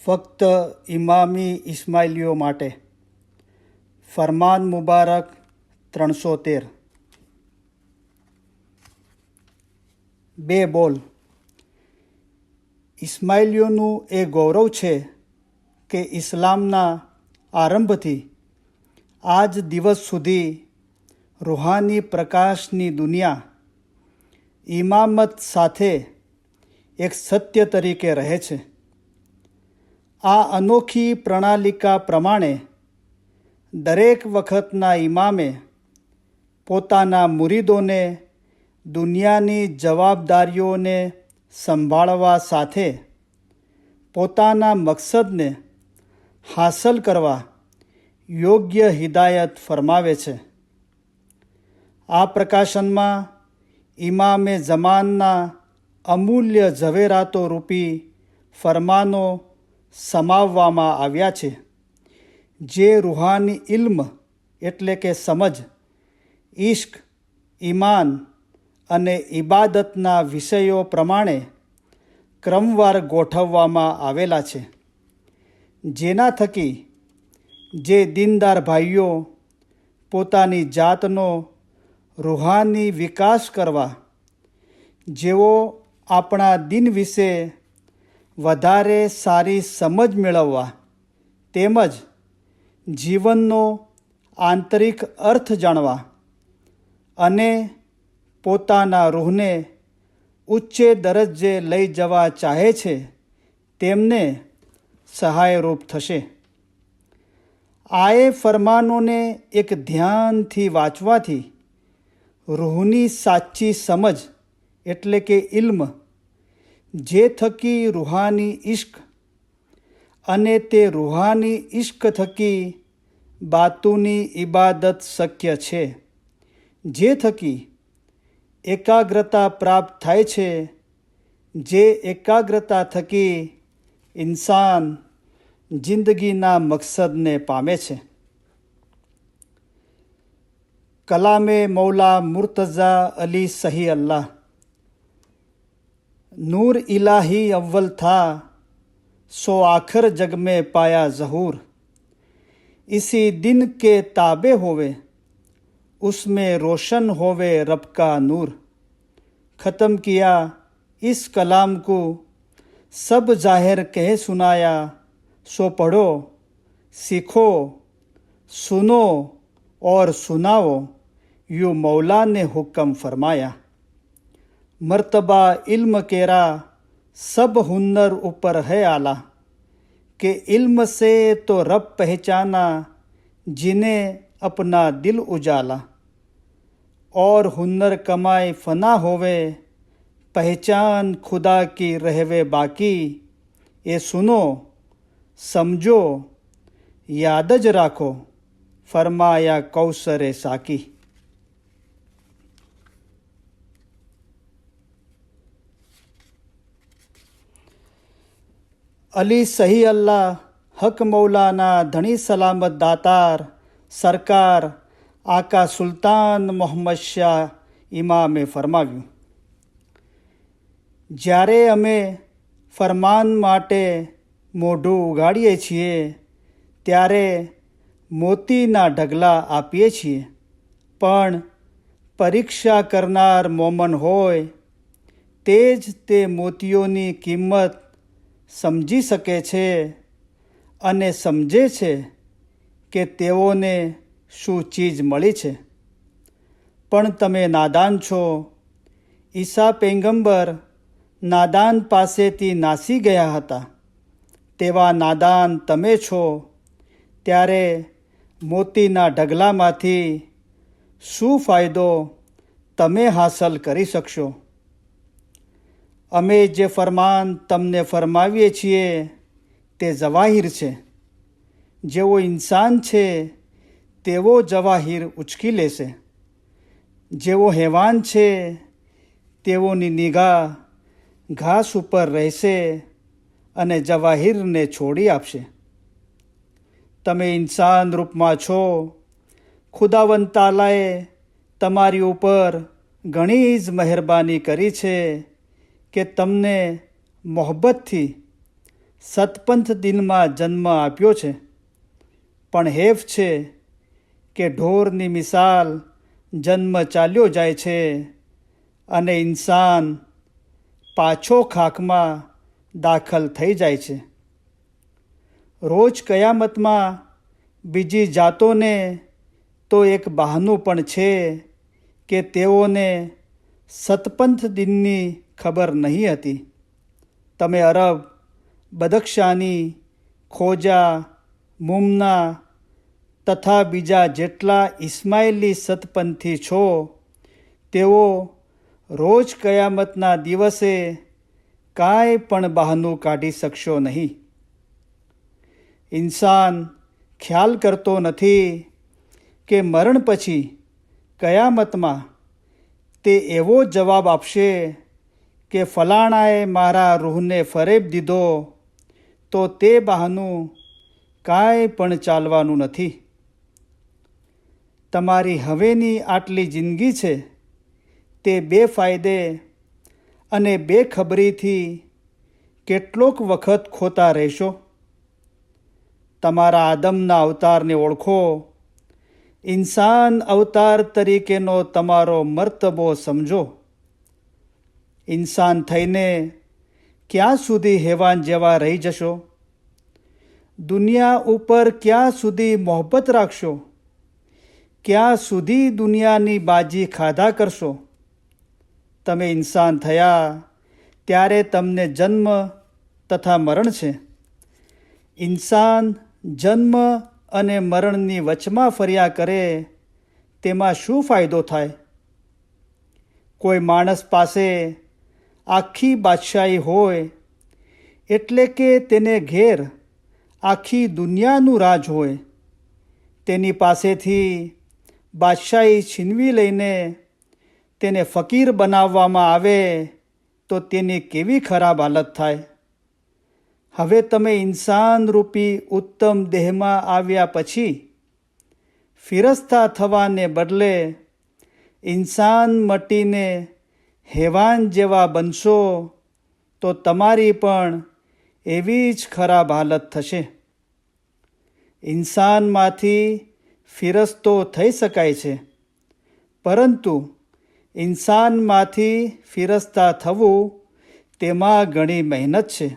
ફક્ત ઇમામી ઇસ્માઇલીઓ માટે. ફરમાન મુબારક 313. બે બોલ. ઇસ્માઇલીઓનું એ ગૌરવ છે કે ઇસ્લામના આરંભથી આજ દિવસ સુધી રૂહાની પ્રકાશની દુનિયા ઇમામત સાથે એક સત્ય તરીકે રહે છે. આ અનોખી પ્રણાલિકા પ્રમાણે દરેક વખતના ઇમામે પોતાના મુરીદોને દુનિયાની જવાબદારીઓને સંભાળવા સાથે પોતાના મકસદને હાંસલ કરવા યોગ્ય હિદાયત ફરમાવે છે. આ પ્રકાશનમાં ઇમામે ઝમાનના અમૂલ્ય ઝવેરાતો રૂપી ફરમાનો સમાવવામાં આવ્યા છે, જે રૂહાની ઇલ્મ એટલે કે સમજ, ઇશ્ક, ઈમાન અને ઇબાદતના વિષયો પ્રમાણે ક્રમવાર ગોઠવવામાં આવેલા છે, જેના થકી જે દીનદાર ભાઈઓ પોતાની જાતનો રૂહાની વિકાસ કરવા, જેઓ આપણા દિન વિશે વધારે સારી સમજ મેળવવા તેમજ જીવનનો આંતરિક અર્થ જાણવા અને પોતાના રૂહને ઉચ્ચે દરજ્જે લઈ જવા ચાહે છે, તેમને સહાયરૂપ થશે. આ ફરમાનોને એક ધ્યાનથી વાંચવાથી રૂહની સાચી સમજ એટલે કે ઇલ્મ, જે થકી રૂહાની ઇશ્ક અને તે રૂહાની ઇશ્ક થકી બાતુની ઇબાદત શક્ય છે, જે થકી એકાગ્રતા પ્રાપ્ત થાય છે, જે એકાગ્રતા થકી ઇન્સાન જિંદગીના મકસદને પામે છે. કલામે મૌલા મુર્તઝા અલી સહી અલ્લાહ. नूर इलाही अव्वल था सो आखिर जग में पाया ज़हूर, इसी दिन के ताबे होवे उसमें रोशन होवे रब का नूर. ख़त्म किया इस कलाम को सब ज़ाहिर कह सुनाया, सो पढ़ो सीखो सुनो और सुनाओ, यूँ मौला ने हुक्म फरमाया. मर्तबा इल्म केरा सब हुन्नर ऊपर है आला, कि इल्म से तो रब पहचाना जिन्हें अपना दिल उजाला. और हुन्नर कमाए फना होवे पहचान खुदा की रहवे बाकी, ये सुनो समझो याद ज राखो फरमाया कौसरे साकी. અલી સહી અલ્લાહ હક મૌલાના ધણી સલામત દાતાર સરકાર આકા સુલતાન મોહમ્મદ શાહ ઇમામે ફરમાવ્યું, જ્યારે અમે ફરમાન માટે મોઢું ઉગાડીએ છીએ ત્યારે મોતીના ઢગલા આપીએ છીએ, પણ પરીક્ષા કરનાર મોમન હોય તે જ તે મોતીઓની કિંમત સમજી શકે છે અને સમજે છે કે તેઓને શું ચીજ મળી છે. પણ તમે નાદાન છો. ઈસા પૈગંબર નાદાન પાસેથી નાસી ગયા હતા, તેવા નાદાન તમે છો. ત્યારે મોતીના ઢગલામાંથી શું ફાયદો તમે હાંસલ કરી શકશો? અમે જે ફરમાન તમને ફરમાવીએ છીએ તે જવાહિર છે. જેવો ઇન્સાન છે તેવો જવાહિર ઉચકી લેશે, જેવો હેવાન છે તેઓની નિગાહ ઘાસ ઉપર રહેશે અને જવાહિરને છોડી આપશે. તમે ઇન્સાન રૂપમાં છો. ખુદાવંદ તાલાએ તમારી ઉપર ઘણી જ મહેરબાની કરી છે કે તમને મોહબ્બતથી સતપંથ દિનમાં જન્મ આપ્યો છે, પણ હેફ છે કે ઢોરની મિસાલ જન્મ ચાલ્યો જાય છે અને ઇન્સાન પાછો ખાખમાં દાખલ થઈ જાય છે. રોજ કયામતમાં બીજી જાતોને તો એક બહાનું પણ છે કે તેઓને સતપંથ દિનની ખબર નહીં હતી. તમે અરબ, બદખ્શાની, ખોજા, મુમના તથા બીજા જેટલા ઇસ્માઇલી સતપંથી છો, તેઓ રોજ કયામતના દિવસે કાંઈ પણ બહાનું કાઢી શકશો નહીં. ઇન્સાન ખ્યાલ કરતો નથી કે મરણ પછી કયામતમાં તે એવો જવાબ આપશે કે ફલાણાએ મારા રૂહને ફરેબ દીધો, તો તે બહાનું કાંઈ પણ ચાલવાનું નથી. તમારી હવેની આટલી જિંદગી છે તે બેફાયદે અને બેખબરીથી કેટલોક વખત ખોતા રહેશો. તમારા આદમના અવતારને ઓળખો. ઇન્સાન અવતાર તરીકેનો તમારો મર્તબો સમજો. ઇન્સાન થઈને ક્યાં સુધી હેવાન જેવા રહી જશો? દુનિયા ઉપર ક્યાં સુધી મોહબ્બત રાખશો? ક્યાં સુધી દુનિયાની બાજી ખાધા કરશો? તમે ઇન્સાન થયા ત્યારે તમને જન્મ તથા મરણ છે. ઇન્સાન જન્મ અને મરણની વચમાં ફર્યા કરે તેમાં શું ફાયદો થાય? કોઈ માણસ પાસે આખી બાદશાહી હોય એટલે કે તેને ઘેર આખી દુનિયાનું રાજ હોય, તેની પાસેથી બાદશાહી છીનવી લઈને તેને ફકીર બનાવવામાં આવે તો તેની કેવી ખરાબ હાલત થાય. હવે તમે ઇન્સાન રૂપી ઉત્તમ દેહમાં આવ્યા પછી ફિરસ્તા થવાને બદલે ઇન્સાન મટીને હેવાન જેવા બનશો તો તમારી પણ એવી જ ખરાબ હાલત થશે. ઇન્સાનમાંથી ફિરસ્તો થઈ શકાય છે, પરંતુ ઇન્સાનમાંથી ફિરસ્તા થવું તેમાં ઘણી મહેનત છે.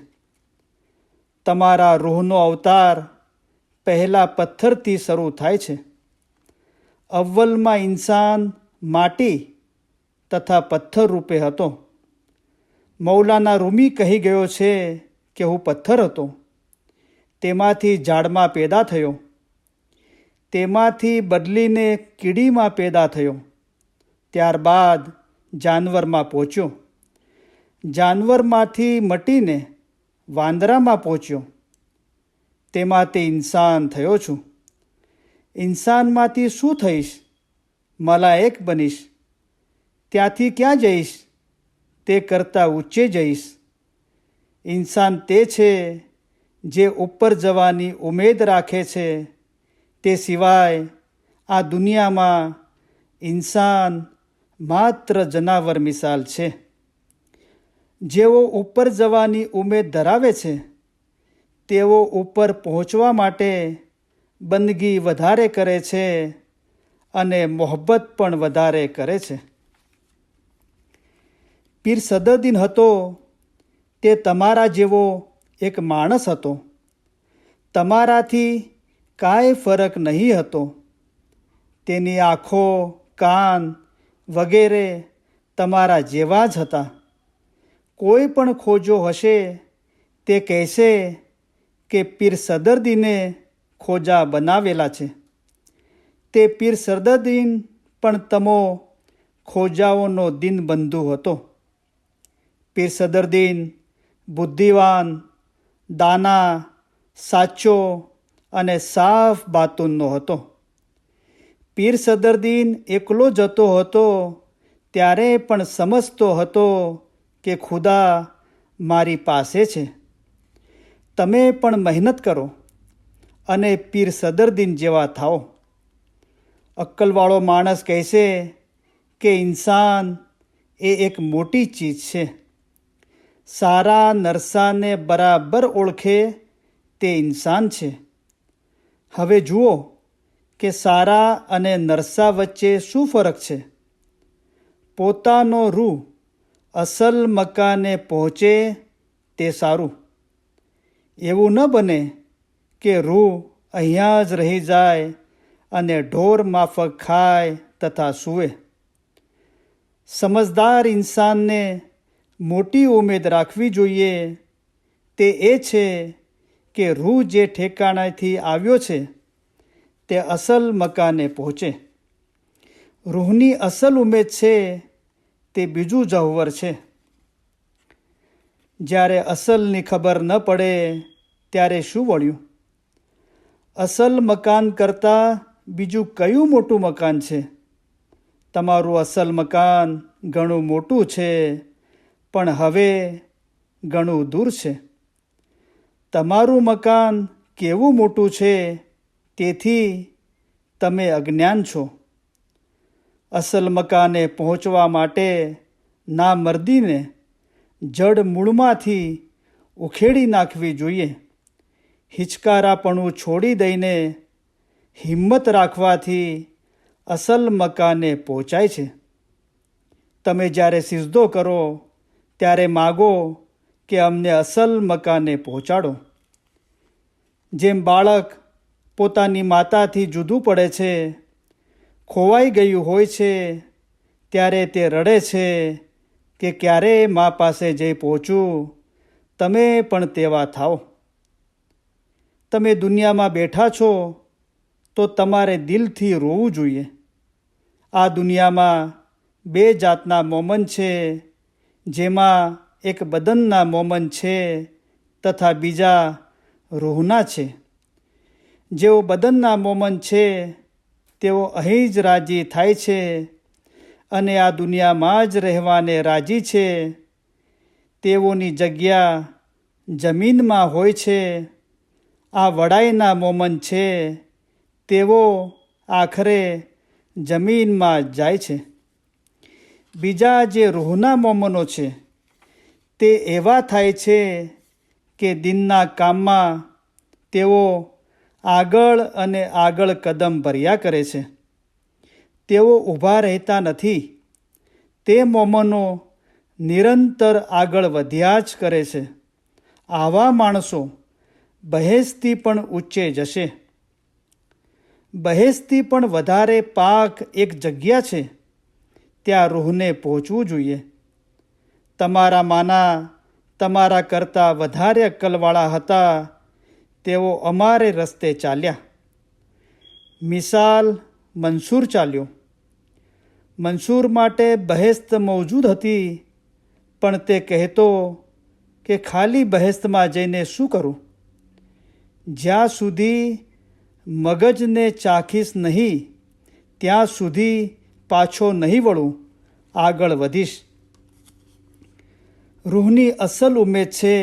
તમારા રૂહનો અવતાર પહેલા પથ્થરથી શરૂ થાય છે. અવ્વલમાં ઇન્સાન માટી તથા પથ્થર રૂપે હતો. મૌલાના રૂમી કહી ગયો છે કે હું પથ્થર હતો, તેમાંથી ઝાડમાં પેદા થયો, તેમાંથી બદલીને કીડીમાં પેદા થયો, ત્યારબાદ જાનવરમાં પહોંચ્યો, જાનવરમાંથી મટીને વાંદરામાં પહોંચ્યો, તેમાંથી ઇન્સાન થયો છું. ઇન્સાનમાંથી શું થઈશ? મલાએક બનીશ. ત્યાંથી ક્યાં જઈશ? તે કરતાં ઊંચે જઈશ. ઇન્સાન તે છે જે ઉપર જવાની ઉમેદ રાખે છે. તે સિવાય આ દુનિયામાં ઇન્સાન માત્ર જનાવર મિસાલ છે. જેઓ ઉપર જવાની ઉમેદ ધરાવે છે તેઓ ઉપર પહોંચવા માટે બંદગી વધારે કરે છે અને મોહબ્બત પણ વધારે કરે છે. પીર સદરદીન હતો તે તમારા જેવો એક માણસ હતો. તમારાથી કાંઈ ફરક નહીં હતો. તેની આંખો, કાન વગેરે તમારા જેવા જ હતા. કોઈ પણ ખોજો હશે તે કહેશે કે પીર સદરદીને ખોજા બનાવેલા છે. તે પીર સદરદીન પણ તમો ખોજાઓનો દિનબંધુ હતો. પીર સદરદીન બુદ્ધિવાન, દાના, સાચો અને સાફ બાતુનનો હતો. પીર સદરદીન એકલો જતો હતો ત્યારે પણ સમજતો હતો કે ખુદા મારી પાસે છે. તમે પણ મહેનત કરો અને પીર સદરદીન જેવા થાઓ. અક્કલવાળો માણસ કહેશે કે ઇન્સાન એ એક મોટી ચીજ છે. સારા નરસાને બરાબર ઓળખે તે ઇન્સાન છે. હવે જુઓ કે સારા અને નરસા વચ્ચે શું ફરક છે. પોતાનો રૂહ અસલ મકાને પહોંચે તે સારું. એવું ન બને કે રૂહ અહીંયા જ રહી જાય અને ઢોર માફક ખાય તથા સૂવે. સમજદાર ઇન્સાનને મોટી ઉમેદ રાખવી જોઈએ. તે એ છે કે રૂહ જે ઠેકાણાથી આવ્યો છે તે અસલ મકાને પહોંચે. રૂહની અસલ ઉમેદ છે તે બીજું જહવર છે. જ્યારે અસલની ખબર ન પડે ત્યારે શું વળ્યું? અસલ મકાન કરતાં બીજું કયું મોટું મકાન છે? તમારું અસલ મકાન ઘણું મોટું છે, પણ હવે ઘણું દૂર છે. તમારું મકાન કેવું મોટું છે તેથી તમે અજ્ઞાન છો. અસલ મકાને પહોંચવા માટે નામર્દીને જડ મૂળમાંથી ઉખેડી નાખવી જોઈએ. હિચકારાપણું છોડી દઈને હિંમત રાખવાથી અસલ મકાને પહોંચાય છે. તમે જ્યારે સિજદો કરો ત્યારે માગો કે અમને અસલ મકાને પહોંચાડો. જેમ બાળક પોતાની માતાથી જુદું પડે છે, ખોવાઈ ગયું હોય છે, ત્યારે તે રડે છે કે ક્યારે મા પાસે જઈ પહોંચું. તમે પણ તેવા થાઓ. તમે દુનિયામાં બેઠા છો તો તમારે દિલથી રોવું જોઈએ. આ દુનિયામાં બે જાતના મોમન છે, જેમાં એક બદનના મોમન છે તથા બીજા રૂહના છે. જેઓ બદનના મોમન છે તેઓ અહીં જ રાજી થાય છે અને આ દુનિયામાં જ રહેવાને રાજી છે. તેઓની જગ્યા જમીનમાં હોય છે. આ વડાઈના મોમન છે તેઓ આખરે જમીનમાં જાય છે. બીજા જે રૂહના મોમનો છે તે એવા થાય છે કે દિનના કામમાં તેઓ આગળ અને આગળ કદમ ભર્યા કરે છે. તેઓ ઊભા રહેતા નથી. તે મોમનો નિરંતર આગળ વધ્યા જ કરે છે. આવા માણસો બહેશથી પણ ઊંચે જશે. બહેશથી પણ વધારે પાક એક જગ્યા છે, ત્યાં રૂહને પહોંચવું જોઈએ. તમારા માના તમારા કરતાં વધારે અક્કલવાળા હતા, તેઓ અમારે રસ્તે ચાલ્યા. મિસાલ મંસૂર ચાલ્યો. મંસૂર માટે બહેસ્ત મોજૂદ હતી, પણ તે કહેતો કે ખાલી બહેસ્તમાં જઈને શું કરું? જ્યાં સુધી મગજને ચાખીશ નહીં ત્યાં સુધી પાછો નહીં વળું, આગળ વધીશ. રૂહની અસલ ઉમેદ છે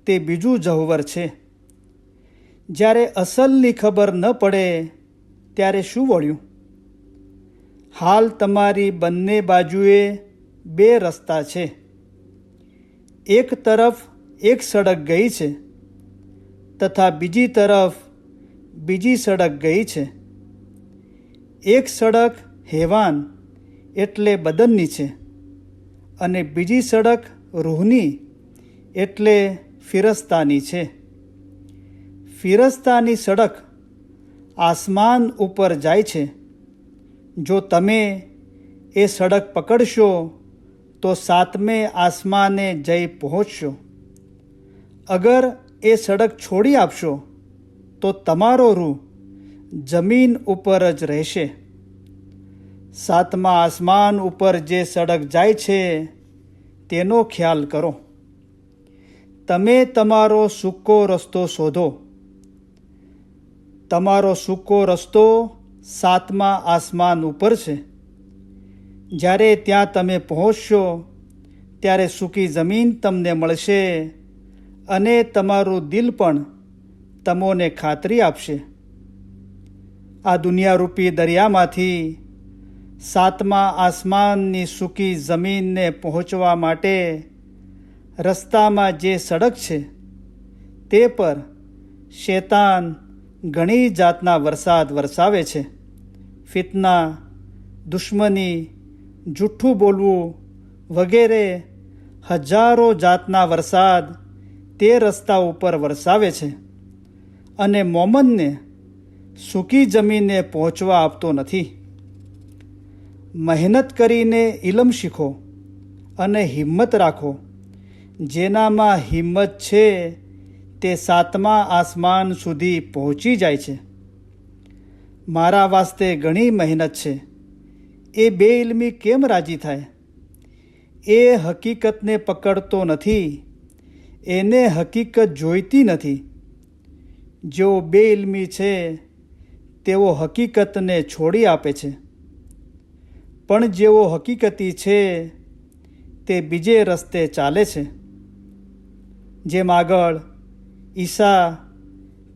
તે બીજું જહવર છે. જ્યારે અસલની ખબર ન પડે ત્યારે શું વળ્યું? હાલ તમારી બંને બાજુએ બે રસ્તા છે. એક તરફ એક સડક ગઈ છે તથા બીજી તરફ બીજી સડક ગઈ છે. એક સડક હેવાન એટલે બદનની છે અને બીજી સડક રૂહની એટલે ફિરસ્તાની છે. ફિરસ્તાની સડક આસમાન ઉપર જાય છે. જો તમે એ સડક પકડશો તો 7મે આસમાને જઈ પહોંચશો. અગર એ સડક છોડી આપશો તો તમારો રૂહ જમીન ઉપર જ રહેશે. 7મા આસમાન ઉપર જે સડક જાય છે તેનો ખ્યાલ કરો. તમે તમારો સૂકો રસ્તો શોધો. તમારો સૂકો રસ્તો 7મા આસમાન ઉપર છે. જ્યારે ત્યાં તમે પહોંચશો ત્યારે સૂકી જમીન તમને મળશે અને તમારું દિલ પણ તમોને ખાતરી આપશે. આ દુનિયારૂપી દરિયામાંથી 7મા આસમાનની સૂકી જમીનને પહોંચવા માટે રસ્તામાં જે સડક છે તે પર શેતાન ઘણી જાતના વરસાદ વરસાવે છે. ફિતના, દુશ્મની, જૂઠ્ઠું બોલવું વગેરે હજારો જાતના વરસાદ તે રસ્તા ઉપર વરસાવે છે અને મોમનને સૂકી જમીને પહોંચવા આપતો નથી. મહેનત કરીને ઇલમ શીખો અને હિંમત રાખો. જેનામાં હિંમત છે તે 7મા આસમાન સુધી પહોંચી જાય છે. મારા વાસ્તે ઘણી મહેનત છે. એ બેઇલ્મી કેમ રાજી થાય? એ હકીકતને પકડતો નથી, એને હકીકત જોઈતી નથી. જેઓ બેઇલ્મી છે તેઓ હકીકતને છોડી આપે છે, પણ જેઓ હકીકતી છે તે બીજે રસ્તે ચાલે છે. જેમ આગળ ઈસા,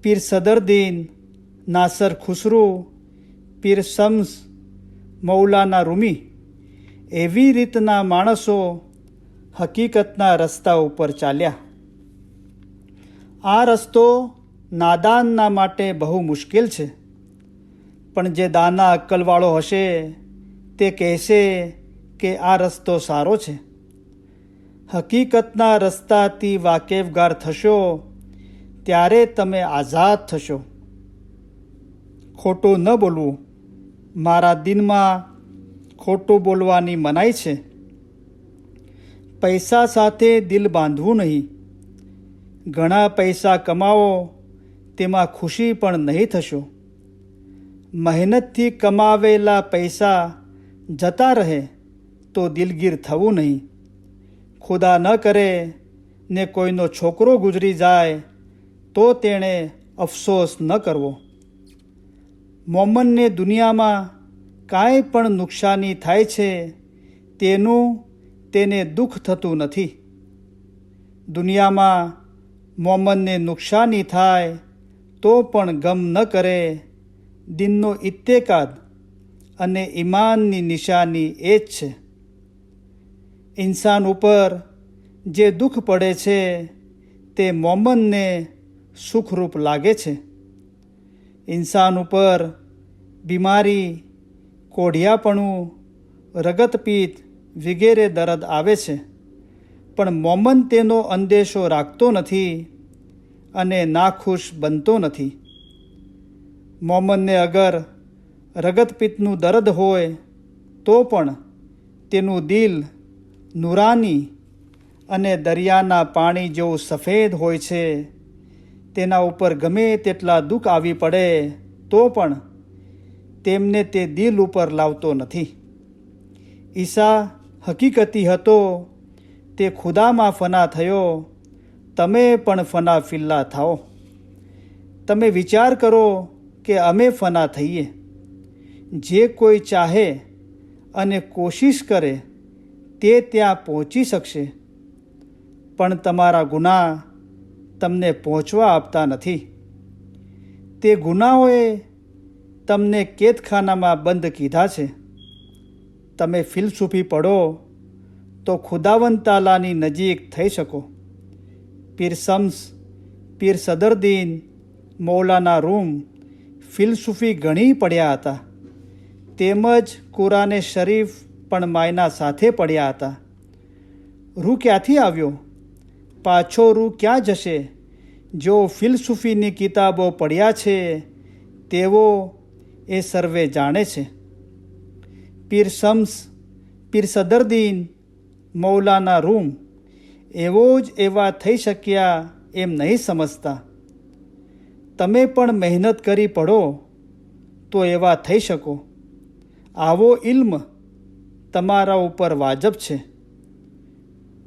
પીર સદરદીન, નાસર ખુસરુ, પીર શમ્સ, મૌલાના રૂમી એવી રીતના માણસો હકીકતના રસ્તા ઉપર ચાલ્યા. આ રસ્તો નાદાનના માટે બહુ મુશ્કેલ છે, પણ જે દાના અક્કલવાળો હશે તે કહેશે કે આ રસ્તો સારો છે. હકીકતના રસ્તાથી વાકેફગાર થશો ત્યારે તમે આઝાદ થશો. ખોટું ન બોલવું. મારા દિનમાં ખોટું બોલવાની મનાઈ છે. પૈસા સાથે દિલ બાંધવું નહીં. ઘણા પૈસા કમાવો તેમાં ખુશી પણ નહીં થશો. મહેનતથી કમાવેલા પૈસા જતા રહે તો દિલગીર થવું નહીં. ખુદા ન કરે ને કોઈનો છોકરો ગુજરી જાય તો તેણે અફસોસ ન કરવો. મોમનને દુનિયામાં કાંઈ પણ નુકસાની થાય છે તેનું તેને દુઃખ થતું નથી. દુનિયામાં મોમનને નુકસાની થાય તો પણ ગમ ન કરે. દિનનો ઇત્તેકાદ અને ઈમાનની નિશાની એ જ છે. ઇન્સાન ઉપર જે દુઃખ પડે છે તે મોમનને સુખરૂપ લાગે છે. ઇન્સાન ઉપર બીમારી, કોઢિયાપણું, રગતપીત વગેરે દર્દ આવે છે, પણ મોમન તેનો અંદેશો રાખતો નથી અને નાખુશ બનતો નથી. મોમનને અગર રગતપિત્તનું દર્દ હોય તો પણ તેનું દિલ નૂરાની અને દરિયાના પાણી જેવું સફેદ હોય છે. તેના ઉપર ગમે તેટલા દુઃખ આવી પડે તો પણ તેમને તે દિલ ઉપર લાવતો નથી. ઈસા હકીકતી હતો, તે ખુદામાં ફના થયો. તમે પણ ફના ફિલ્લા થાઓ. તમે વિચાર કરો કે અમે ફના થઈએ. જે કોઈ ચાહે અને કોશિશ કરે તે ત્યાં પહોંચી શકશે, પણ તમારા ગુનાહ તમને પહોંચવા આપતા નથી. તે ગુનાહોએ તમને કેદખાનામાં બંધ કીધા છે. તમે ફિલસૂફી પડો તો ખુદાવંદ તાલાની નજીક થઈ શકો. પીર શમ્સ, પીર સદરદીન, મૌલાના રૂમ ફિલસૂફી ઘણી પડ્યા હતા. તેમજ કુરાને શરીફ પણ માયના સાથે પડ્યા હતા. રૂહ ક્યાંથી આવ્યો? પાછો રૂહ ક્યાં જશે? જો ફિલસૂફીની કિતાબો પડ્યા છે તેઓ એ સર્વે જાણે છે. પીર શમ્સ, પીર સદરદીન, મૌલાના રૂમ એવો જ એવા થઈ શક્યા એમ નહીં સમજતા. તમે પણ મહેનત કરી પડો તો એવા થઈ શકો. આવો ઇલ્મ તમારા ઉપર વાજબ છે.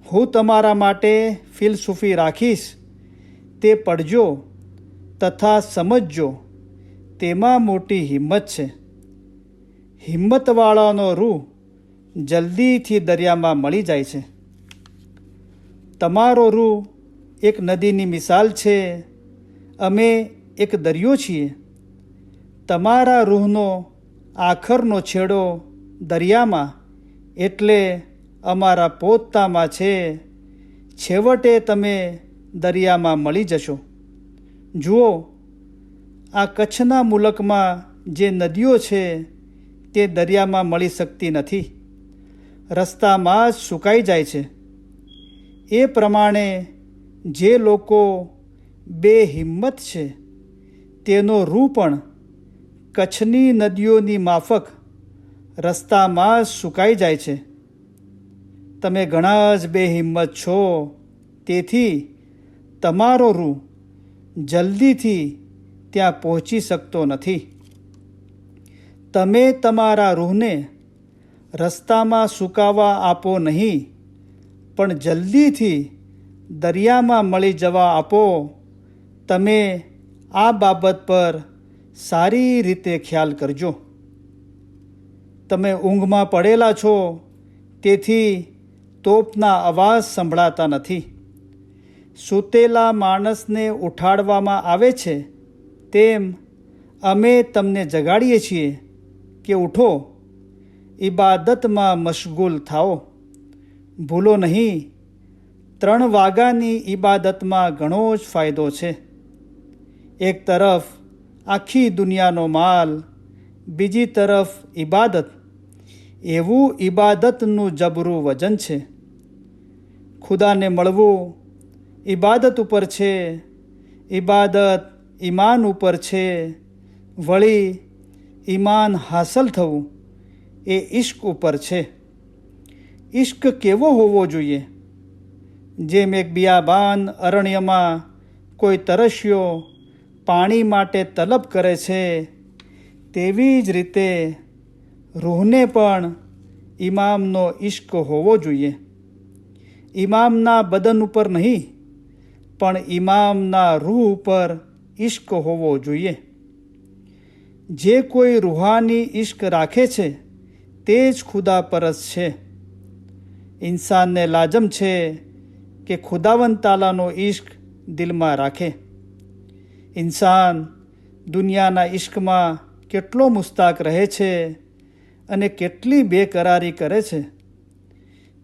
હું તમારા માટે ફિલસૂફી રાખીશ, તે પડજો તથા સમજજો. તેમાં મોટી હિંમત છે. હિંમતવાળાનો રૂહ જલ્દીથી દરિયામાં મળી જાય છે. તમારો રૂહ એક નદીની મિસાલ છે. અમે એક દરિયો છીએ. તમારા રૂહનો આખરનો છેડો દરિયામાં એટલે અમારા પોતામાં છે. છેવટે તમે દરિયામાં મળી જશો. જુઓ, આ કચ્છના મુલકમાં જે નદીઓ છે તે દરિયામાં મળી શકતી નથી, રસ્તામાં જ સુકાઈ જાય છે. એ પ્રમાણે જે લોકો બેહિંમત છે તેનો રૂ પણ કચ્છની નદીઓની માફક રસ્તામાં જ સુકાઈ જાય છે. તમે ઘણા જ બેહિંમત છો, તેથી તમારો રૂ જલ્દીથી ત્યાં પહોંચી શકતો નથી. તમે તમારા રૂહને રસ્તામાં સુકાવા આપો નહીં, પણ જલ્દીથી દરિયામાં મળી જવા આપો. તમે આ બાબત પર સારી રીતે ખ્યાલ કરજો. તમે ઊંઘમાં પડેલા છો, તેથી તોપના અવાજ સંભળાતા નથી. સૂતેલા માણસને ઉઠાડવામાં આવે છે તેમ અમે તમને જગાડીએ છીએ કે ઉઠો, ઇબાદતમાં મશગુલ થાઓ. ભૂલો નહીં, 3 વાગ્યાની ઇબાદતમાં ઘણો જ ફાયદો છે. એક તરફ આખી દુનિયાનો માલ, બીજી તરફ ઇબાદત. એવું ઇબાદતનું જબરું વજન છે. ખુદાને મળવું ઇબાદત ઉપર છે, ઇબાદત ઈમાન ઉપર છે, વળી ઈમાન હાંસલ થવું એ ઇશ્ક ઉપર છે. ઇશ્ક કેવો હોવો જોઈએ? જેમ એક બિયાબાન અરણ્યમાં કોઈ તરસ્યો પાણી માટે તલબ કરે છે, તેવી જ રીતે રૂહને પણ ઇમામનો ઇશ્ક હોવો જોઈએ. ઇમામના બદન ઉપર નહીં, પણ ઇમામના રૂહ ઉપર ઇશ્ક હોવો જોઈએ. જે કોઈ રૂહાની ઇશ્ક રાખે છે તે જ ખુદા પરસ્ત છે. ઇન્સાનને લાજમ છે કે ખુદાવંદ તાલાનો ઇશ્ક દિલમાં રાખે. ઇન્સાન દુનિયાના ઇશ્કમાં કેટલો મુસ્તાક રહે છે અને કેટલી બેકરારી કરે છે,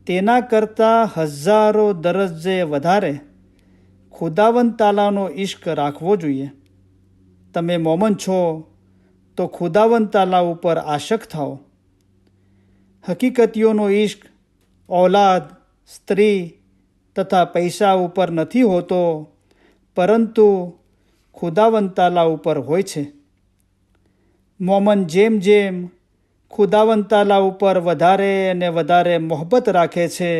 તેના કરતાં હજારો દરજ્જે વધારે ખુદાવંદ તાલાનો ઇશ્ક રાખવો જોઈએ. તમે મોમન છો તો ખુદાવંદ તાલા ઉપર આશક થાઓ. હકીકતીઓનો ઇશ્ક ઔલાદ, સ્ત્રી તથા પૈસા ઉપર નથી હોતો, પરંતુ ખુદાવંદ તાલા ઉપર હોય છે. મોમન જેમ જેમ ખુદાવંદ તાલા ઉપર વધારે અને વધારે મોહબ્બત રાખે છે,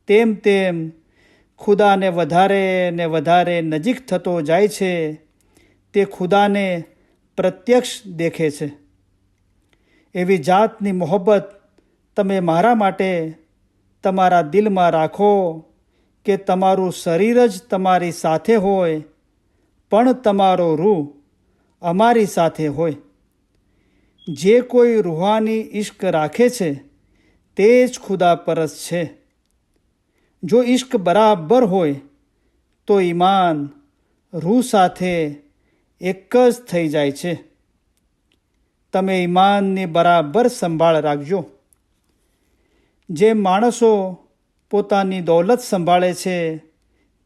તેમ તેમ ખુદાને વધારે ને વધારે નજીક થતો જાય છે. તે ખુદાને પ્રત્યક્ષ દેખે છે. એવી જાતની મોહબ્બત તમે મારા માટે તમારા દિલમાં રાખો કે તમારું શરીર જ તમારી સાથે હોય, પણ તમારો રૂહ અમારી સાથે હોય. જે કોઈ રૂહાની ઇશ્ક રાખે છે તે જ ખુદા પરસ્ત છે. જો ઇશ્ક બરાબર હોય તો ઈમાન રૂહ સાથે એક જ થઈ જાય છે. તમે ઈમાનની બરાબર સંભાળ રાખજો. જે માણસો પોતાની દૌલત સંભાળે છે,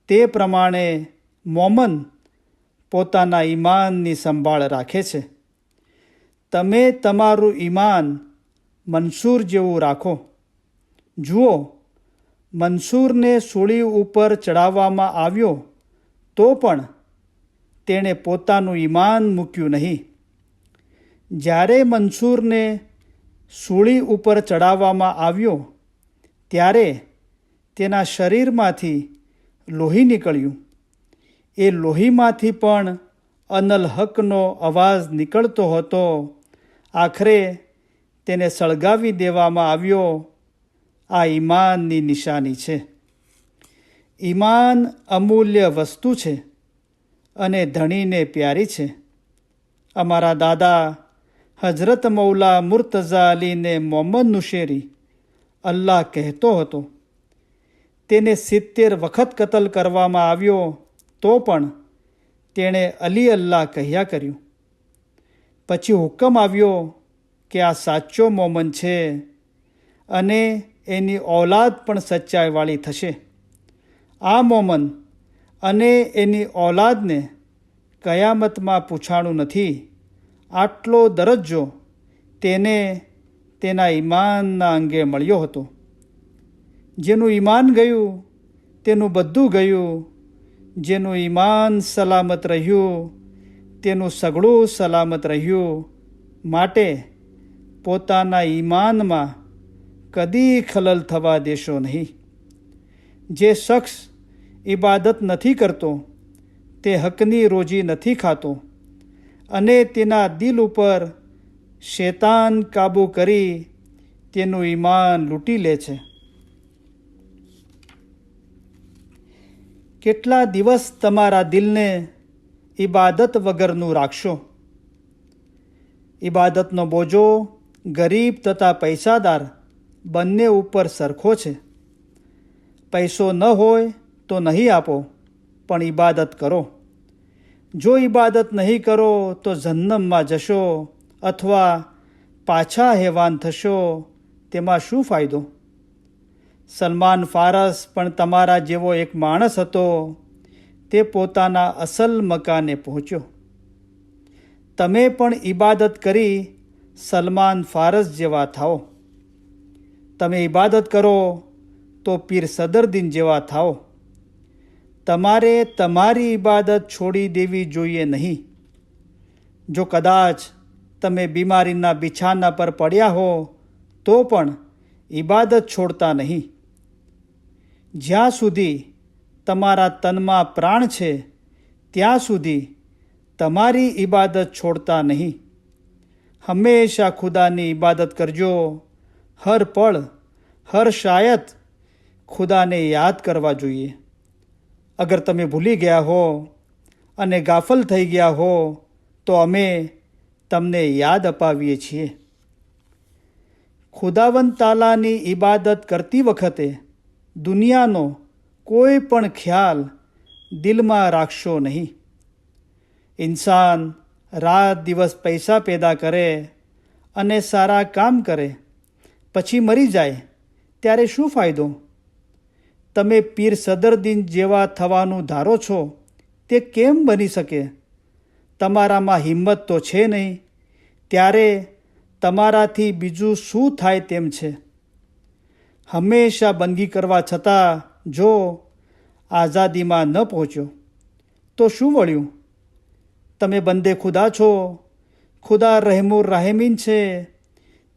તે પ્રમાણે મોમન પોતાના ઈમાનની સંભાળ રાખે છે. તમે તમારું ઈમાન મંસૂર જેવું રાખો. જુઓ, મંસૂરને સૂળી ઉપર ચડાવવામાં આવ્યો તો પણ તેણે પોતાનું ઈમાન મૂક્યું નહીં. જ્યારે મંસૂરને સૂળી ઉપર ચડાવવામાં આવ્યો ત્યારે તેના શરીરમાંથી લોહી નીકળ્યું. એ લોહીમાંથી પણ અનલ હકનો અવાજ નીકળતો હતો. આખરે તેને સળગાવી દેવામાં આવ્યો. આ ઈમાનની નિશાની છે. ઈમાન અમૂલ્ય વસ્તુ છે અને ધણીને પ્યારી છે. અમારા દાદા હજરત મૌલા મુર્તઝા અલીને મોહમ્મદ નુશેરી અલ્લાહ કહેતો હતો. તેને 70 વખત કતલ કરવામાં આવ્યો તો પણ તેણે અલી અલ્લાહ કહ્યા કર્યું. પછી હુકમ આવ્યો કે આ સાચો મોમન છે અને એની ઔલાદ પણ સચ્ચાઈવાળી થશે. આ મોમન અને એની ઔલાદને કયામતમાં પૂછાણું નથી. આટલો દરજ્જો તેને તેના ઈમાનના અંગે મળ્યો હતો. જેનું ઈમાન ગયું તેનું બધું ગયું. જેનું ઈમાન સલામત રહ્યું તેનું સઘળું સલામત રહ્યું. માટે પોતાના ઈમાનમાં કદી ખલલ થવા દેશો નહીં. જે શખ્સ ઇબાદત નથી કરતો તે હકની રોજી નથી ખાતો અને તેના દિલ ઉપર શૈતાન કાબૂ કરી તેનું ઈમાન લૂંટી લે છે. કેટલા દિવસ તમારા દિલને ઇબાદત વગરનું રાખશો? ઇબાદતનો બોજો ગરીબ તથા પૈસાદાર બંને ઉપર સરખો છે. પૈસો ન હોય તો નહીં આપો, પણ ઇબાદત કરો. જો ઇબાદત નહીં કરો તો જહન્નમમાં જશો અથવા પાછા હેવાન થશો. તેમાં શું ફાયદો? સલમાન ફારસ પણ તમારા જેવો એક માણસ હતો. તે પોતાના અસલ મકાને પહોંચ્યો. તમે પણ ઇબાદત કરી સલમાન ફારસ જેવા થાઓ. તમે ઇબાદત કરો તો પીર સદરદીન જેવા થાઓ. તમારે તમારી ઇબાદત છોડી દેવી જોઈએ નહીં. જો કદાચ તમે બીમારીના બિછાના પર પડ્યા હો તો પણ ઇબાદત છોડતા નહીં. જ્યાં સુધી તમારા તનમાં પ્રાણ છે ત્યાં સુધી તમારી ઇબાદત છોડતા નહીં. હંમેશા ખુદાની ઇબાદત કરજો. હર પળ હર શાયત ખુદાને યાદ કરવા જોઈએ. અગર તમે ભૂલી ગયા હો અને ગાફલ થઈ ગયા હો તો અમે તમને યાદ અપાવીએ છીએ. ખુદાવંદ તાલાની ઇબાદત કરતી વખતે દુનિયાનો કોઈ પણ ખ્યાલ દિલમાં રાખશો નહીં. ઇન્સાન રાત દિવસ પૈસા પેદા કરે અને સારા કામ કરે, પછી મરી જાય ત્યારે શું ફાયદો? તમે પીર સદરદીન જેવા થવાનું ધારો છો તે કેમ બની શકે? તમારામાં હિંમત તો છે નહીં, ત્યારે તમારાથી બીજું શું થાય તેમ છે? હંમેશા બંદગી કરવા છતાં જો આઝાદીમાં ન પહોંચ્યો તો શું વળ્યું? તમે બંદે ખુદા છો, ખુદા રહેમુર રાહેમીન છે,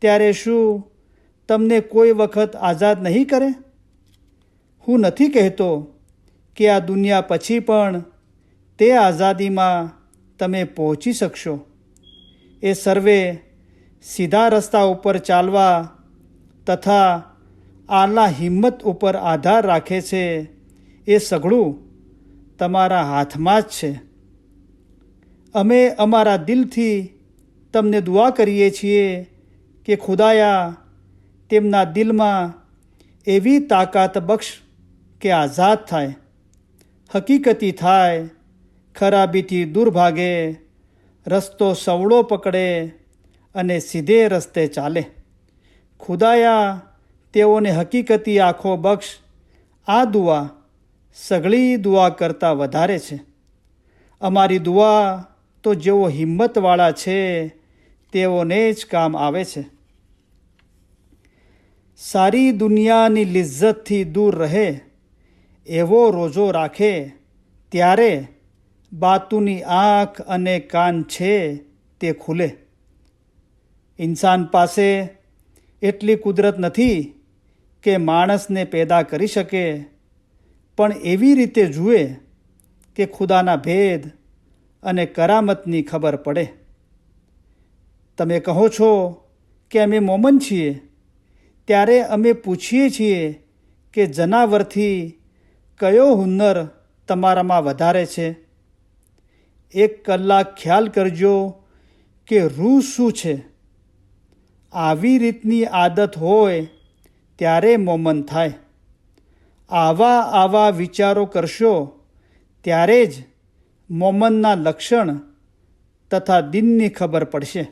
ત્યારે શું તમને કોઈ વખત આઝાદ નહીં કરે? હું નથી કહેતો કે આ દુનિયા પછી પણ તે આઝાદીમાં તમે પહોંચી શકશો. એ સર્વે સીધા રસ્તા ઉપર ચાલવા તથા આલા હિંમત ઉપર આધાર રાખે છે. એ સઘળું તમારા હાથમાં જ છે. અમે અમારા દિલથી તમને દુઆ કરીએ છીએ કે ખુદાયા તેમના દિલમાં એવી તાકાત બક્ષ કે આઝાદ થાય, હકીકતી થાય, ખરાબીથી દૂર ભાગે, રસ્તો સવળો પકડે અને સીધે રસ્તે ચાલે. ખુદાયા તેઓને હકીકતી આંખો બક્ષ. આ દુઆ સઘળી દુઆ કરતાં વધારે છે. અમારી દુઆ તો જેઓ હિંમતવાળા છે તેઓને જ કામ આવે છે. સારી દુનિયાની લિજ્જતથી દૂર રહે એવો રોજો રાખે ત્યારે બાતુની આંખ અને કાન છે તે ખુલે. ઇન્સાન પાસે એટલી કુદરત નથી કે માણસને પેદા કરી શકે, પણ એવી રીતે જુએ કે ખુદાના ભેદ અને કરામતની ખબર પડે. તમે કહો છો કે અમે મોમન છીએ, ત્યારે અમે પૂછીએ છીએ કે જનાવરથી કયો હુન્નર તમારામાં વધારે છે? એક કલાક ખ્યાલ કરજો કે રૂહ શું છે. આવી રીતની આદત હોય ત્યારે મોમન થાય. આવા વિચારો કરશો ત્યારે જ મોમનના લક્ષણ તથા દિનની ખબર પડશે.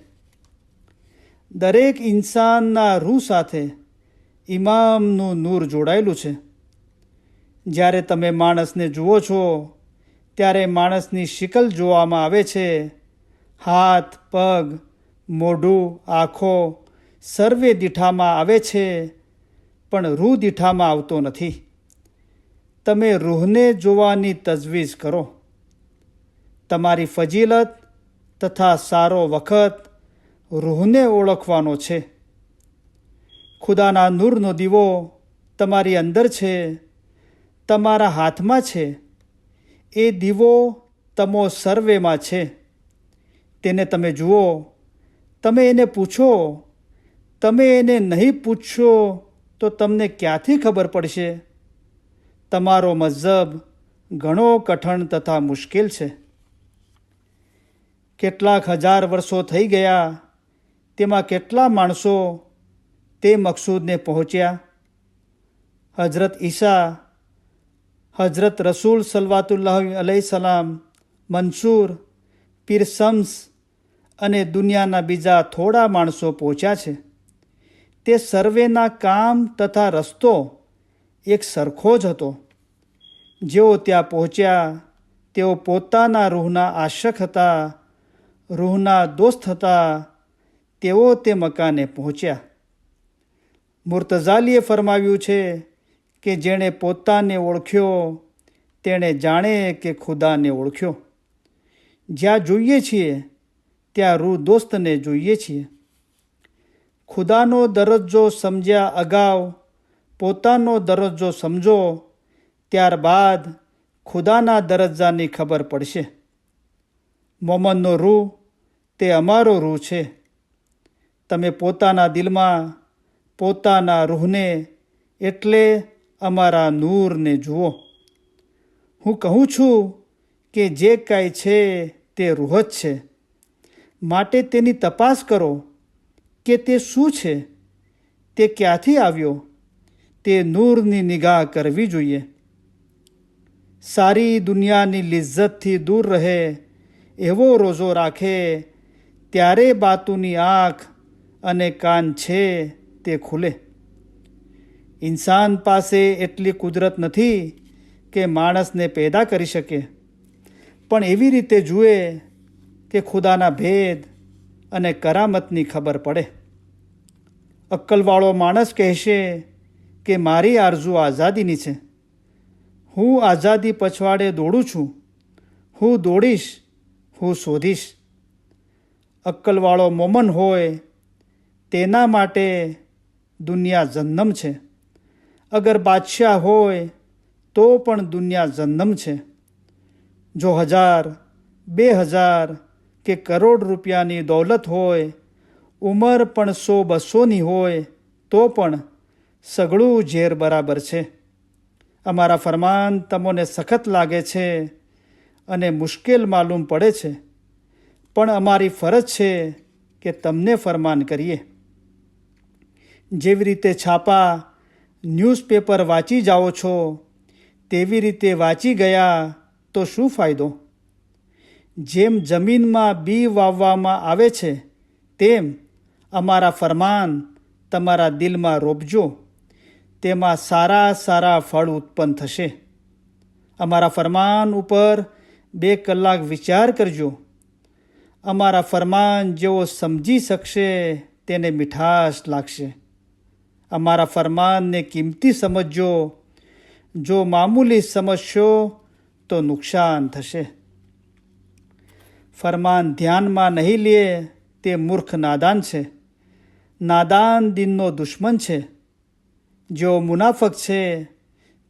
દરેક ઇન્સાનના રૂહ સાથે ઇમામનું નૂર જોડાયેલું છે. જ્યારે તમે માણસને જુઓ છો ત્યારે માણસની શિકલ જોવામાં આવે છે. હાથ, પગ, મોઢું, આંખો સર્વે દીઠામાં આવે છે, પણ રૂહ દીઠામાં આવતો નથી. તમે રૂહને જોવાની તજવીજ કરો. તમારી ફજીલત તથા સારો વખત રૂહને ઓળખવાનો છે. ખુદાના નૂરનો દીવો તમારી અંદર છે, તમારા હાથમાં છે. એ દીવો તમો સર્વેમાં છે. તેને તમે જુઓ, તમે એને પૂછો. તમે એને નહીં પૂછશો તો તમને ક્યાંથી ખબર પડશે? તમારો મઝહબ ઘણો કઠણ તથા મુશ્કેલ છે. કેટલાક હજાર વર્ષો થઈ ગયા, તેમાં કેટલા માણસો તે મકસૂદને પહોંચ્યા? હજરત ઈસા, હજરત રસૂલ સલ્લલ્લાહુ અલૈહિ સલામ, મંસૂર, પીર શમ્સ અને દુનિયાના બીજા થોડા માણસો પહોંચ્યા છે. તે સર્વેના કામ તથા રસ્તો એક સરખો જ હતો. જેઓ ત્યાં પહોંચ્યા તેઓ પોતાના રૂહના આશક હતા, રૂહના દોસ્ત હતા. તેઓ તે મકાને પહોંચ્યા. મુર્તઝાલીએ ફરમાવ્યું છે કે જેણે પોતાને ઓળખ્યો તેણે જાણે કે ખુદાને ઓળખ્યો. જ્યાં જોઈએ છીએ ત્યાં રૂહ દોસ્તને જોઈએ છીએ. ખુદાનો દરજ્જો સમજ્યા અગાઉ પોતાનો દરજ્જો સમજો, ત્યારબાદ ખુદાના દરજ્જાની ખબર પડશે. મોમનનો રૂહ તે અમારો રૂહ છે. તમે પોતાના દિલમાં પોતાના રૂહને એટલે અમારા નૂરને જુઓ. હું કહું છું કે જે કાંઈ છે તે રૂહ જ છે, માટે તેની તપાસ કરો કે તે શું છે, તે ક્યાંથી આવ્યો. તે નૂરની નિગાહ કરવી જોઈએ. સારી દુનિયાની લિજ્જતથી દૂર રહે એવો રોઝો રાખે, ત્યારે બાતુની આંખ અને કાન છે તે ખુલે. ઇન્સાન પાસે એટલી કુદરત નથી કે માણસને પેદા કરી શકે, પણ એવી રીતે જુએ કે ખુદાના ભેદ અને કરામતની ખબર પડે. અક્કલવાળો માણસ કહેશે કે મારી આરઝુ આઝાદીની છે. હું આઝાદી પછવાડે દોડું છું. હું દોડીશ, હું શોધીશ. અક્કલવાળો મોમન હોય તેના માટે દુનિયા જન્નમ છે. અગર બાદશાહ હોય તો પણ દુનિયા જન્નમ છે. જો 1000, 2000 કે કરોડ રૂપિયાની દૌલત હોય, ઉંમર પણ 100-200ની હોય તો પણ સગળું ઝેર બરાબર છે. અમારા ફરમાન તમને સખત લાગે છે અને મુશ્કેલ માલુમ પડે છે, પણ અમારી ફરજ છે કે તમને ફરમાન કરીએ. જેવી રીતે છાપા ન્યૂઝપેપર વાંચી જાઓ છો, તેવી રીતે વાંચી ગયા તો શું ફાયદો? જેમ જમીનમાં બી વાવવામાં આવે છે, તેમ અમારા ફરમાન તમારા દિલમાં રોપજો. તેમાં સારા સારા ફળ ઉત્પન્ન થશે. અમારા ફરમાન ઉપર 2 કલાક વિચાર કરજો. અમારા ફરમાન જેવો સમજી શકશે તેને મીઠાશ લાગશે. અમારા ફરમાનને કિંમતી સમજજો. જો મામૂલી સમજશો તો નુકસાન થશે. ફરમાન ધ્યાનમાં નહીં લે તે મૂર્ખ નાદાન છે. નાદાન દિનનો દુશ્મન છે. જેઓ મુનાફક છે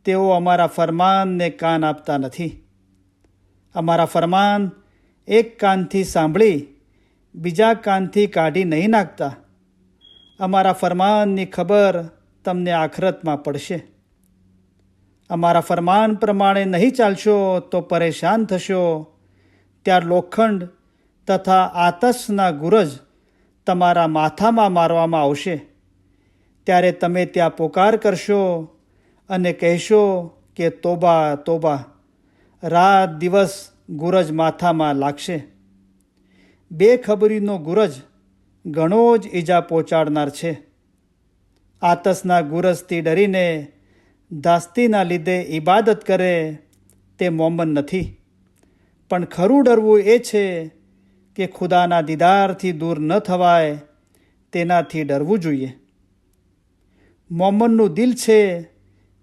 તેઓ અમારા ફરમાનને કાન આપતા નથી. અમારા ફરમાન એક કાનથી સાંભળી બીજા કાનથી કાઢી નહીં નાખતા. અમારા ફરમાનની ખબર તમને આખરતમાં પડશે. અમારા ફરમાન પ્રમાણે નહીં ચાલશો તો પરેશાન થશો. ત્યાં લોખંડ તથા આતશના ગુરજ તમારા માથામાં મારવામાં આવશે. ત્યારે તમે ત્યાં પોકાર કરશો અને કહેશો કે તોબા તોબા. રાત દિવસ ગુરજ માથામાં લાગશે. બેખબરીનો ગુરજ ઘણો જ ઈજા પહોંચાડનાર છે. આતશના ગુરજથી ડરીને દાસ્તીના લીધે ઇબાદત કરે તે મોમન નથી. પણ ખરું ડરવું એ છે કે ખુદાના દીદારથી દૂર ન થવાય તેનાથી ડરવું જોઈએ. મોમનનું દિલ છે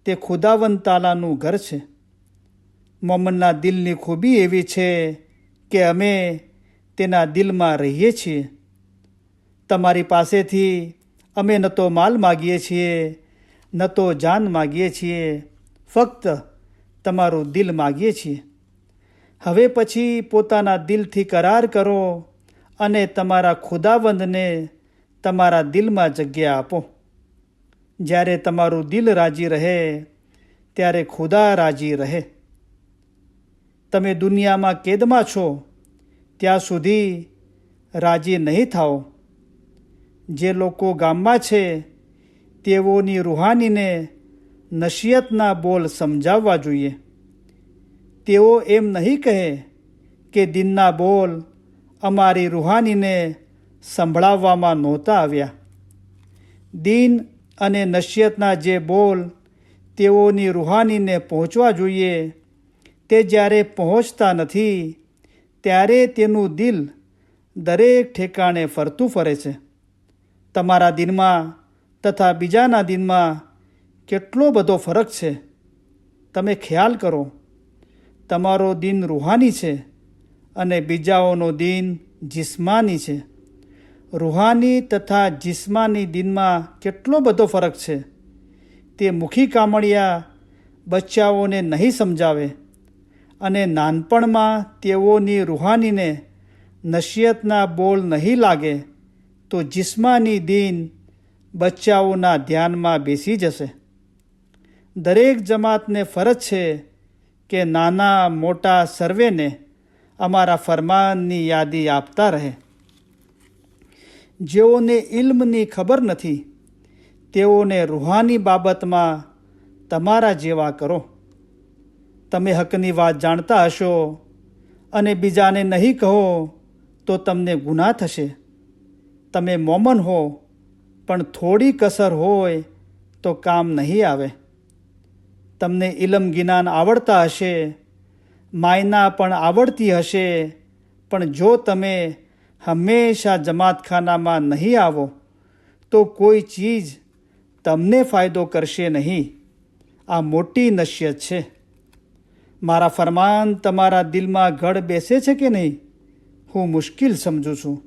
તે ખુદાવંદ તાલાનું ઘર છે. મોમનના દિલની ખૂબી એવી છે કે અમે તેના દિલમાં રહીએ છીએ. તમારી પાસેથી અમે ન તો માલ માગીએ છીએ, ન તો જાન માગીએ છીએ, ફક્ત તમારું દિલ માગીએ છીએ. હવે પછી પોતાના દિલથી કરાર કરો અને તમારા ખુદાવંદને તમારા દિલમાં જગ્યા આપો. જ્યારે તમારું દિલ રાજી રહે ત્યારે ખુદા રાજી રહે. તમે દુનિયામાં કેદમાં છો ત્યાં સુધી રાજી નહીં થાઓ. જે લોકો ગામમાં છે તેઓની રૂહાનીને નસીહતના બોલ સમજાવવા જોઈએ. તેઓ એમ નહીં કહે કે દિનના બોલ અમારી રૂહાનીને સંભળાવવામાં નહોતા આવ્યા. દિન અને નસીહતના જે બોલ તેઓની રૂહાનીને પહોંચવા જોઈએ તે જ્યારે પહોંચતા નથી ત્યારે તેનું દિલ દરેક ઠેકાણે ફરતું ફરે છે. તમારા દિનમાં તથા બીજાના દિનમાં કેટલો બધો ફરક છે. તમે ખ્યાલ કરો. તમારો દિન રૂહાની છે અને બીજાઓનો દિન જિસ્માની છે. રૂહાની તથા જિસ્માની દિનમાં કેટલો બધો ફરક છે. તે મુખી કામળિયા બચ્ચાઓને નહીં સમજાવે અને નાનપણમાં તેઓની રૂહાનીને નસીહતના બોલ નહીં લાગે તો જિસ્માની દિન બચ્ચાઓના ધ્યાનમાં બેસી જશે. દરેક જમાતને ફરજ છે કે નાના મોટા સર્વેને અમારા ફરમાનની યાદી આપતા રહે. જેઓને ઇલ્મની ખબર નથી તેઓને રૂહાની બાબતમાં તમારા જેવા કરો. તમે હકની વાત જાણતા હશો અને બીજાને નહીં કહો તો તમને ગુનાહ થશે. તમે મોમન હો પણ થોડી કસર હોય તો કામ નહીં આવે. તમને ઇલમ જ્ઞાન આવડતા હશે, માયના પણ આવડતી હશે, પણ જો તમે હંમેશા જમાતખાનામાં નહીં આવો તો કોઈ ચીજ તમને ફાયદો કરશે નહીં. આ મોટી નસીહત છે. મારા ફરમાન તમારા દિલમાં ગળ બેસે છે કે નહીં હું મુશ્કેલ સમજું છું.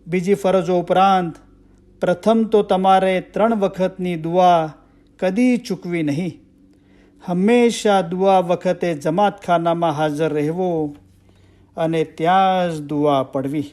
બીજી ફરજો ઉપરાંત પ્રથમ તો તમારે 3 વખતની દુઆ કદી ચૂકવી નહીં. હંમેશા દુઆ વખતે જમાતખાનામાં હાજર રહેવો અને ત્યાં જ દુઆ પડવી.